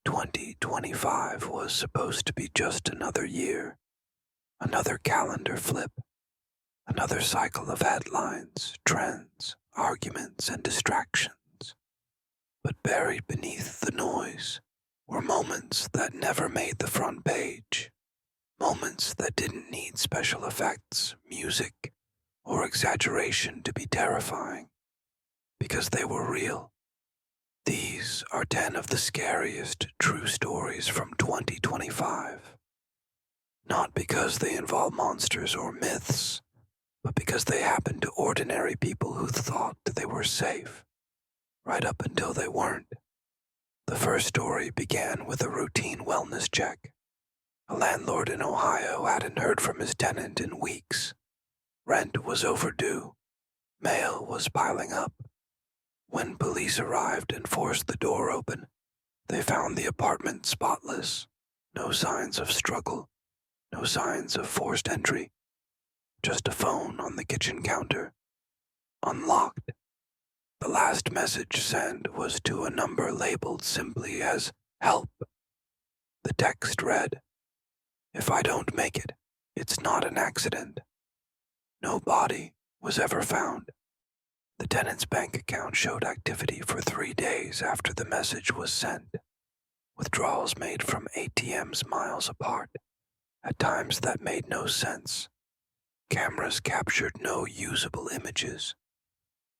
2025 was supposed to be just another year, another calendar flip, another cycle of headlines, trends, arguments, and distractions. But buried beneath the noise were moments that never made the front page, moments that didn't need special effects, music, or exaggeration to be terrifying, because they were real. These are 10 of the scariest true stories from 2025. Not because they involve monsters or myths, but because they happen to ordinary people who thought they were safe, right up until they weren't. The first story began with a routine wellness check. A landlord in Ohio hadn't heard from his tenant in weeks. Rent was overdue. Mail was piling up. When police arrived and forced the door open, they found the apartment spotless. No signs of struggle, no signs of forced entry. Just a phone on the kitchen counter, unlocked. The last message sent was to a number labeled simply as "Help." The text read, "If I don't make it, it's not an accident." No body was ever found. The tenant's bank account showed activity for 3 days after the message was sent. Withdrawals made from ATMs miles apart, at times that made no sense. Cameras captured no usable images.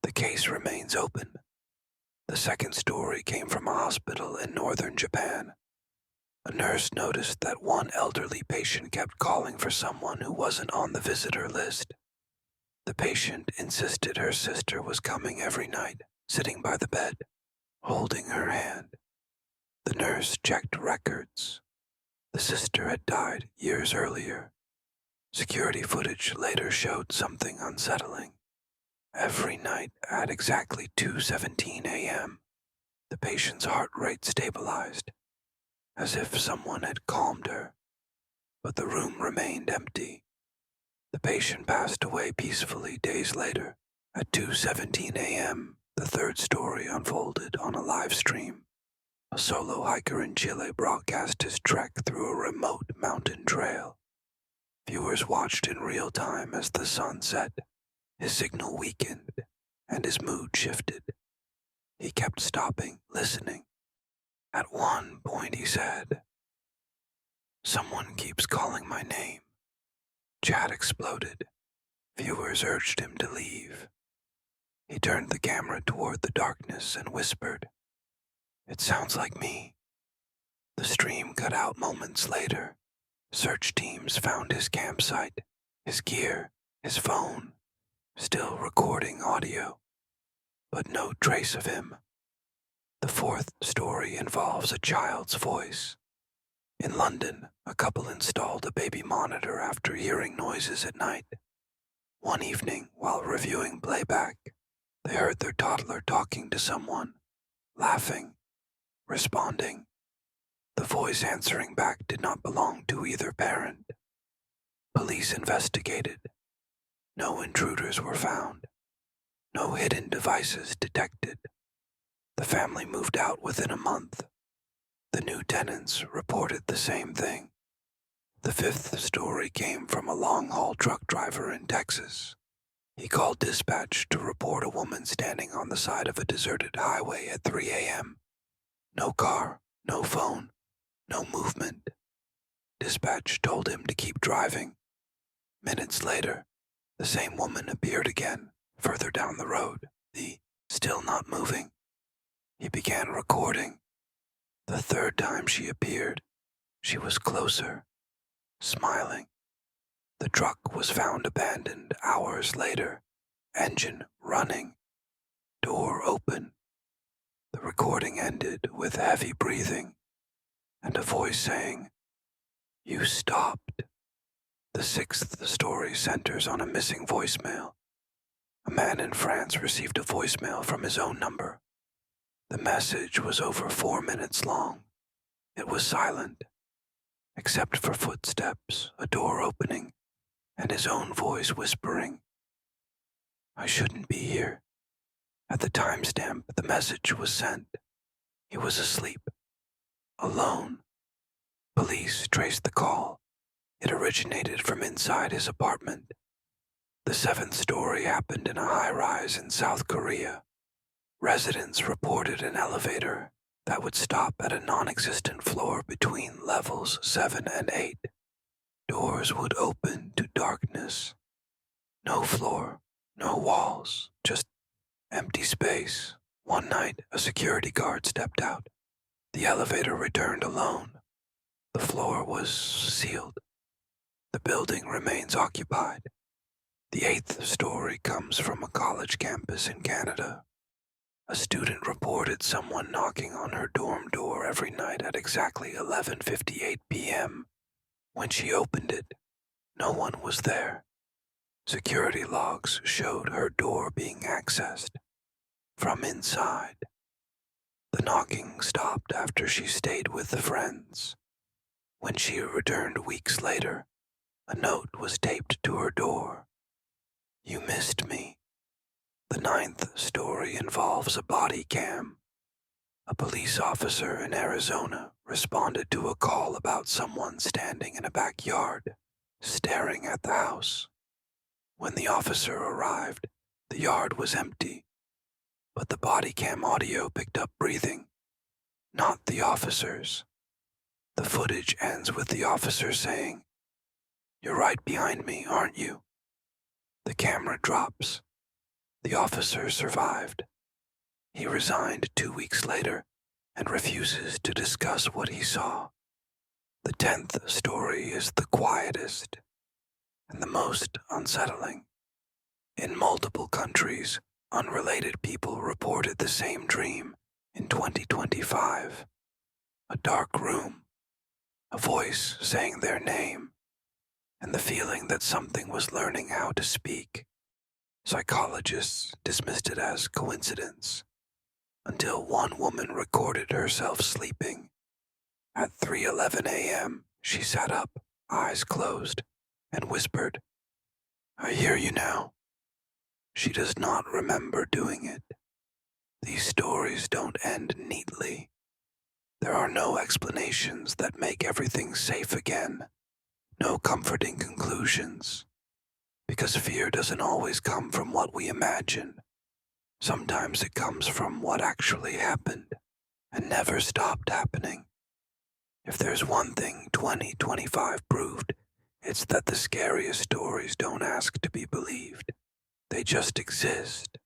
The case remains open. The second story came from a hospital in northern Japan. A nurse noticed that one elderly patient kept calling for someone who wasn't on the visitor list. The patient insisted her sister was coming every night, sitting by the bed, holding her hand. The nurse checked records. The sister had died years earlier. Security footage later showed something unsettling. Every night at exactly 2:17 a.m., the patient's heart rate stabilized, as if someone had calmed her, but the room remained empty. The patient passed away peacefully days later. At 2:17 a.m., the third story unfolded on a live stream. A solo hiker in Chile broadcast his trek through a remote mountain trail. Viewers watched in real time as the sun set. His signal weakened, and his mood shifted. He kept stopping, listening. At one point he said, "Someone keeps calling my name." Chat exploded. Viewers urged him to leave. He turned the camera toward the darkness and whispered, "It sounds like me." The stream cut out moments later. Search teams found his campsite, his gear, his phone, still recording audio, but no trace of him. The fourth story involves a child's voice. In London, a couple installed a baby monitor after hearing noises at night. One evening, while reviewing playback, they heard their toddler talking to someone, laughing, responding. The voice answering back did not belong to either parent. Police investigated. No intruders were found. No hidden devices detected. The family moved out within a month. The new tenants reported the same thing. The fifth story came from a long-haul truck driver in Texas. He called dispatch to report a woman standing on the side of a deserted highway at 3 a.m. No car, no phone, no movement. Dispatch told him to keep driving. Minutes later, the same woman appeared again, further down the road, still not moving. He began recording. The third time she appeared, she was closer, smiling. The truck was found abandoned hours later, engine running, door open. The recording ended with heavy breathing and a voice saying, "You stopped." The sixth story centers on a missing voicemail. A man in France received a voicemail from his own number. The message was over 4 minutes long. It was silent, except for footsteps, a door opening, and his own voice whispering, "I shouldn't be here." At the timestamp the message was sent, he was asleep. alone. Police traced the call. It originated from inside his apartment. The seventh story happened in a high-rise in South Korea. Residents reported an elevator that would stop at a non-existent floor between levels 7 and 8. Doors would open to darkness. No floor, no walls, just empty space. One night, a security guard stepped out. The elevator returned alone. The floor was sealed. The building remains occupied. The eighth story comes from a college campus in Canada. A student reported someone knocking on her dorm door every night at exactly 11:58 p.m. When she opened it, no one was there. Security logs showed her door being accessed from inside. The knocking stopped after she stayed with the friends. When she returned weeks later, a note was taped to her door. "You missed me." The ninth story involves a body cam. A police officer in Arizona responded to a call about someone standing in a backyard, staring at the house. When the officer arrived, the yard was empty, but the body cam audio picked up breathing, not the officers. The footage ends with the officer saying, "You're right behind me, aren't you?" The camera drops. The officer survived. He resigned 2 weeks later and refuses to discuss what he saw. The 10th story is the quietest and the most unsettling. In multiple countries, unrelated people reported the same dream in 2025. A dark room, a voice saying their name, and the feeling that something was learning how to speak. Psychologists dismissed it as coincidence, until one woman recorded herself sleeping. At 3:11 a.m., she sat up, eyes closed, and whispered, "I hear you now." She does not remember doing it. These stories don't end neatly. There are no explanations that make everything safe again, no comforting conclusions, because fear doesn't always come from what we imagine. Sometimes it comes from what actually happened and never stopped happening. If there's one thing 2025 proved, it's that the scariest stories don't ask to be believed. They just exist.